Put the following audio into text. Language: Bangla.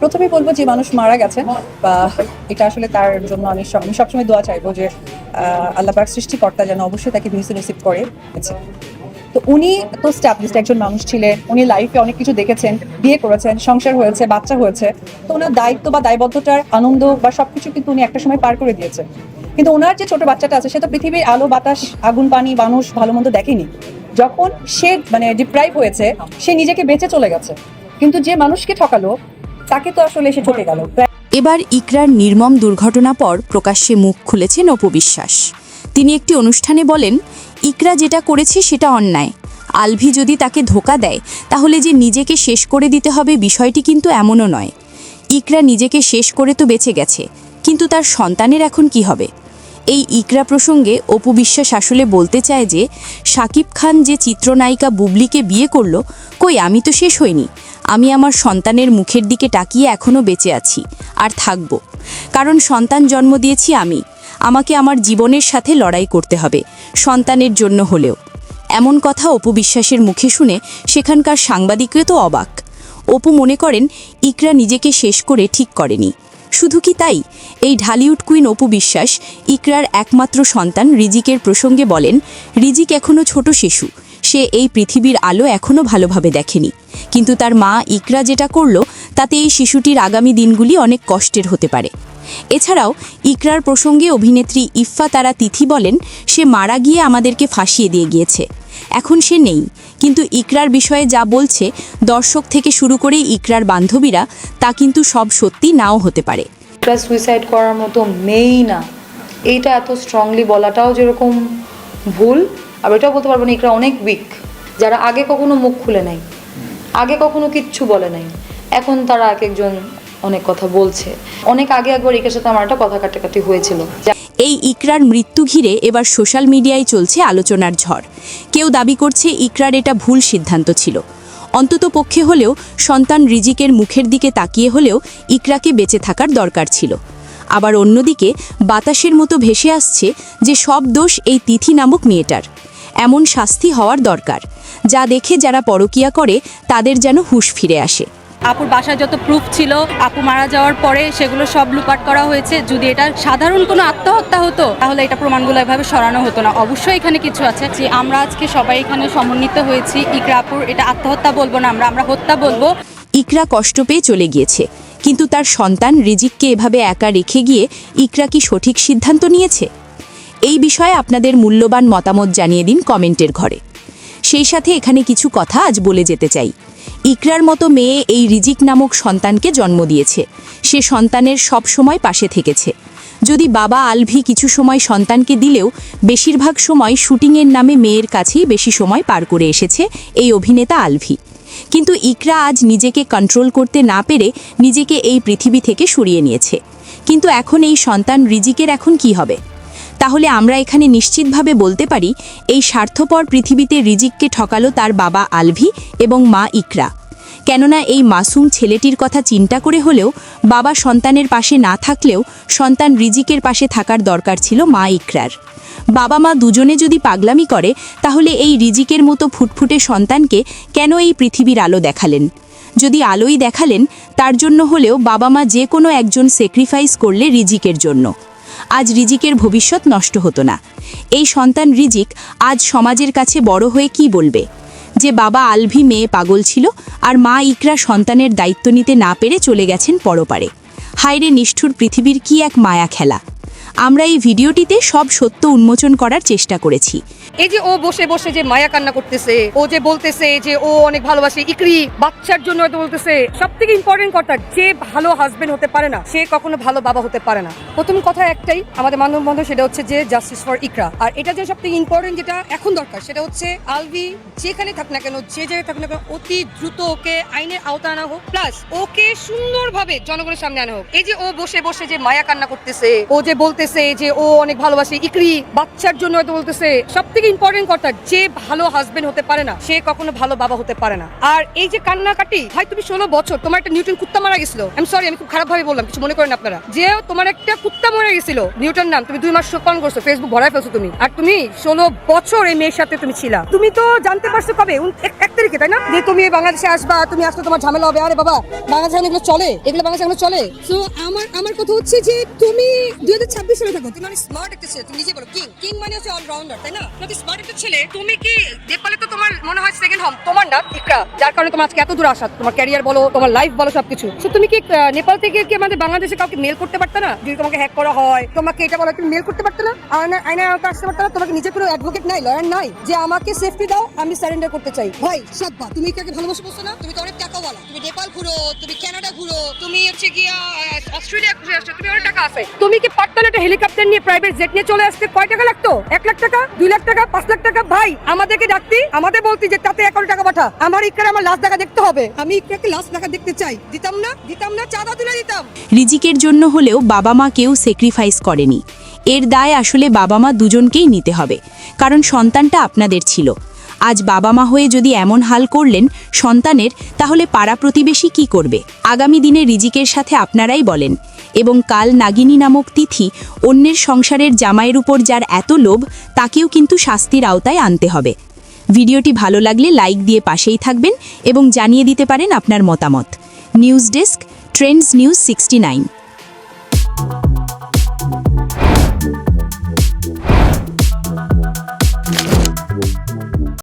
প্রথমেই বলবো যে মানুষ মারা গেছে বা এটা আসলে তার জন্য আমি সবসময় দোয়া চাইবো যে আল্লাহ পাক সৃষ্টিকর্তা যেন অবশ্যই তাকে ভিসি রিসিভ করে। তো উনি তো স্ট্যাবলিশড একজন মানুষ ছিলেন, উনি লাইফে অনেক কিছু দেখেছেন, বিয়ে করেছেন, সংসার হয়েছে, বাচ্চা হয়েছে। তো ওনার দায়িত্ব বা দায়বদ্ধতার আনন্দ বা সবকিছু কিন্তু উনি একটা সময় পার করে দিয়েছেন। কিন্তু ওনার যে ছোট বাচ্চাটা আছে সে তো পৃথিবীর আলো বাতাস আগুন পানি মানুষ ভালো মন্দ দেখেনি। যখন সে ডিপ্রাইভ হয়েছে সে নিজেকে বেঁচে চলে গেছে, কিন্তু যে মানুষকে ঠকালো তাকে তো আসলে সে ঠকে গেল। এবার ইকরার নির্মম দুর্ঘটনা পর প্রকাশ্যে মুখ খুলেছেন অপু বিশ্বাস। তিনি একটি অনুষ্ঠানে বলেন, ইকরা যেটা করেছে সেটা অন্যায়। আলভি যদি তাকে ধোঁকা দেয় তাহলে যে নিজেকে শেষ করে দিতে হবে বিষয়টি কিন্তু এমনও নয়। ইকরা নিজেকে শেষ করে তো বেঁচে গেছে, কিন্তু তার সন্তানের এখন কি হবে? এই ইকরা প্রসঙ্গে অপু বিশ্বাস আসলে বলতে চায় যে শাকিব খান যে চিত্রনায়িকা বুবলিকে বিয়ে করল, কই আমি তো শেষ হইনি। আমি আমার সন্তানের মুখের দিকে তাকিয়ে এখনও বেঁচে আছি আর থাকব, কারণ সন্তান জন্ম দিয়েছি আমি। আমাকে আমার জীবনের সাথে লড়াই করতে হবে, সন্তানের জন্য হলেও। এমন কথা অপু বিশ্বাসের মুখে শুনে সেখানকার সাংবাদিকরা তো অবাক। অপু মনে করেন ইকরা নিজেকে শেষ করে ঠিক করেনি। শুধু কি তাই, এই ঢালিউড কুইন অপু বিশ্বাস ইকরার একমাত্র সন্তান রিজিকের প্রসঙ্গে বলেন, রিজিক এখনও ছোট শিশু, সে এই পৃথিবীর আলো এখনও ভালোভাবে দেখেনি। কিন্তু তার মা ইকরা যেটা করল তাতে এই শিশুটির আগামী দিনগুলি অনেক কষ্টের হতে পারে। এছাড়াও ইকরার প্রসঙ্গে অভিনেত্রী ইফফা তারা তিথি বলেন, সে মারা গিয়ে আমাদেরকে ফাঁসিয়ে দিয়ে গিয়েছে, এখন সে নেই। কিন্তু ইকরার বিষয়ে যা বলছে দর্শক থেকে শুরু করে ইকরার বান্ধবীরা, তা কিন্তু সব সত্যি নাও হতে পারে। ইকরা সুইসাইড করার মতো মেয়েই না, এইটা এত স্ট্রংলি বলাটাও যেরকম ভুল, আর এটাও বলতে পারবো না ইকরা অনেক উইক। যারা আগে কখনো মুখ খুলে নাই, আগে কখনো কিচ্ছু বলে নাই, এখন তারা এক একজন অনেক কথা বলছে। অনেক আগে একবার ইকরার সাথে আমার একটা কথা কাটাকাটি হয়েছিল। এই ইকরার মৃত্যু ঘিরে এবার সোশ্যাল মিডিয়ায় চলছে আলোচনার ঝড়। কেউ দাবি করছে ইকরার এটা ভুল সিদ্ধান্ত ছিল, অন্তত পক্ষে হলেও সন্তান রিজিকের মুখের দিকে তাকিয়ে হলেও ইকরাকে বেঁচে থাকার দরকার ছিল। আবার অন্যদিকে বাতাসের মতো ভেসে আসছে যে সব দোষ এই তিথি নামক মেয়েটার, এমন শাস্তি হওয়ার দরকার যা দেখে যারা পরকীয়া করে তাদের যেন হুঁশ ফিরে আসে। আপুর বাসায় যত প্রুফ ছিল আপু মারা যাওয়ার পরে সেগুলো সব লুপাট করা হয়েছে। যদি এটা সাধারণ কোনো আত্মহত্যা হতো তাহলে এটা প্রমাণগুলো এভাবে সরানো হতো না। অবশ্যই এখানে কিছু আছে যে আমরা আজকে সবাই এখানে সমন্বিত হয়েছি। ইকরা আপুর এটা আত্মহত্যা বলবো না, আমরা হত্যা বলবো। ইকরা কষ্ট পেয়ে চলে গিয়েছে, কিন্তু তার সন্তান রিজিককে এভাবে একা রেখে গিয়ে ইকরা কি সঠিক সিদ্ধান্ত নিয়েছে? এই বিষয়ে আপনাদের মূল্যবান মতামত জানিয়ে দিন কমেন্টের ঘরে। সেই সাথে এখানে কিছু কথা আজ বলে যেতে চাই। ইকরার মতো মেয়ে এই রিজিক নামক সন্তানকে জন্ম দিয়েছে, সে সন্তানের সব সময় পাশে থেকেছে। যদি বাবা আলভি কিছু সময় সন্তানকে দিলেও বেশিরভাগ সময় শুটিংয়ের নামে মেয়ের কাছেই বেশি সময় পার করে এসেছে এই অভিনেতা আলভি। কিন্তু ইকরা আজ নিজেকে কন্ট্রোল করতে না পেরে নিজেকে এই পৃথিবী থেকে সরিয়ে নিয়েছে। কিন্তু এখন এই সন্তান রিজিকের এখন কি হবে? তাহলে আমরা এখানে নিশ্চিতভাবে বলতে পারি এই স্বার্থপর পৃথিবীতে রিজিককে ঠকালো তার বাবা আলভি এবং মা ইকরা। কেননা এই মাসুম ছেলেটির কথা চিন্তা করে হলেও বাবা সন্তানের পাশে না থাকলেও সন্তান রিজিকের পাশে থাকার দরকার ছিল মা ইকরার। বাবা মা দুজনে যদি পাগলামি করে তাহলে এই রিজিকের মতো ফুটফুটে সন্তানকে কেন এই পৃথিবীর আলো দেখালেন? যদি আলোই দেখালেন তার জন্য হলেও বাবা মা যে কোনো একজন স্যাক্রিফাইস করলে রিজিকের জন্য, আজ রিজিকের ভবিষ্যৎ নষ্ট হতো না। এই সন্তান রিজিক আজ সমাজের কাছে বড় হয়ে কি বলবে? যে বাবা আলভি মেয়ে পাগল ছিল আর মা ইকরা সন্তানের দায়িত্ব নিতে না পেরে চলে গেছেন পরপারে। হায়রে নিষ্ঠুর পৃথিবীর কি এক মায়া খেলা। আমরা এই ভিডিওটিতে সব সত্য উন্মোচন করার চেষ্টা করেছি। এই যে ও বসে বসে যে মায়া কান্না করতেছে, ও যে বলতেছে যে ও অনেক ভালোবাসে ইকরি, বাচ্চার জন্য হয়তো বলতেছে। সব থেকে ইম্পর্টেন্ট কথা, যে ভালো হাজবেন্ড হতে পারে না সে কখনো ভালো বাবা হতে পারে না। প্রথম কথা একটাই আমাদের মানববন্ধন, সেটা হচ্ছে যে জাস্টিস ফর ইকরা। আর এটা যে সব থেকে ইম্পর্টেন্ট যেটা এখন দরকার সেটা হচ্ছে আলভি যেখানে থাক না কেন, যে জায়গায় থাক না কেন, অতি দ্রুত ওকে আইনের আওতায় আনা হোক, প্লাস ওকে সুন্দরভাবে জনগণের সামনে আনা হোক। এই যে ও বসে বসে যে মায়া কান্না করতেছে, ও যে বলতেছে যে ও অনেক ভালোবাসে ইকরি, বাচ্চার জন্য হয়তো বলতেছে। সব থেকে ইম্পর্টেন্ট কথা, যে ভালো হাজবেন্ড হতে পারে না সে কখনো ভালো বাবা হতে পারে না। আর এই যে কান্নাকাটি, ভাই তুমি 16 বছর, তোমার একটা নিউটন কুত্তা মারা গেছিল, আমি সরি আমি খুব খারাপ ভাবে বললাম, কিছু মনে করেন আপনারা, যে তোমার একটা কুত্তা মরে গেছিল নিউটন নাম, তুমি 2 মাস শোক পালন করছো, ফেসবুক ভরায় ফেলছো তুমি, আর তুমি 16 বছর এই মেয়ের সাথে তুমি ছিলা। তুমি তো জানতে পারছো কবে? 1 তারিখে, তাই না, যে তুমি বাংলাদেশে আসবা, তুমি আসলে তোমার ঝামেলা হবে। আরে বাবা, বাংলাদেশে এগুলো চলে, এগুলো বাংলাদেশে এগুলো চলে। তো আমার কথা হচ্ছে যে তুমি 2026 সালে থাকো, তুমি অনেক স্মার্ট একটা ছেলে, তুমি নিজে বলো কিং মানে হচ্ছে অলরাউন্ডার, তাই না? তুমি স্মার্ট একটা ছেলে, তুমি কি নেপালে তো তোমার মনে হয় সেকেন্ড হোম তোমার না ইকরা, যার কারণে তোমার আজকে এত দূর আসা, তোমার ক্যারিয়ার বলো, তোমার লাইফ বলো, সবকিছু। তো তুমি কি নেপাল থেকে কি আমাদের বাংলাদেশে কাউকে মেল করতে পারতে না? যদি তোমাকে হ্যাক করা হয়, তোমাকে এটা বলো, তুমি মেল করতে পারতে না? আইনা আসতে পারতে না? তোমাকে নিজে কোনো অ্যাডভোকেট নাই, লয়ার নাই যে আমাকে সেফটি দাও, আমি সারেন্ডার করতে চাই? ভাই সাব্বা, তুমি কাকে ভালোবাসা বলছো না? তুমি তো অনেক টাকাওয়ালা, তুমি নেপাল ঘুরো, তুমি কানাডা ঘুরো, তুমি হচ্ছে গিয়া অস্ট্রেলিয়া ঘুরে আসছো, তুমি অনেক টাকা আছে। তুমি কি পারতে না একটা হেলিকপ্টার নিয়ে, প্রাইভেট জেট নিয়ে চলে আসতে? কয় টাকা লাগতো? 1 লাখ টাকা, 2 লাখ টাকা, 5 লাখ টাকা? ভাই আমাদেরকে ডাকতি, আমাদের বলতি যে তাতে 1 কোটি টাকা পাঠা, আমার ইকরা আমার লাশ দেখা দেখতে হবে, আমি ইকরাকে লাশ দেখা দেখতে চাই। দিতাম না, চাঁদা তুলে দিতাম। রিজিকের জন্য হলেও বাবা মা কেউ স্যাক্রিফাইস করেনি। এর দায় আসলে বাবা মা দুজনকেই নিতে হবে, কারণ সন্তানটা আপনাদের ছিল। আজ বাবা মা হয়ে যদি এমন হাল করলেন সন্তানের, তাহলে পাড়া প্রতিবেশী কি করবে? আগামী দিনে রিজিকের সাথে আপনারাই বলেন। এবং কাল নাগিনী নামক তিথি, অন্যের সংসারের জামাইয়ের উপর যার এত লোভ, তাকেও কিন্তু শাস্তির আওতায় আনতে হবে। ভিডিওটি ভালো লাগলে লাইক দিয়ে পাশেই থাকবেন এবং জানিয়ে দিতে পারেন আপনার মতামত। News desk, Trends news 69।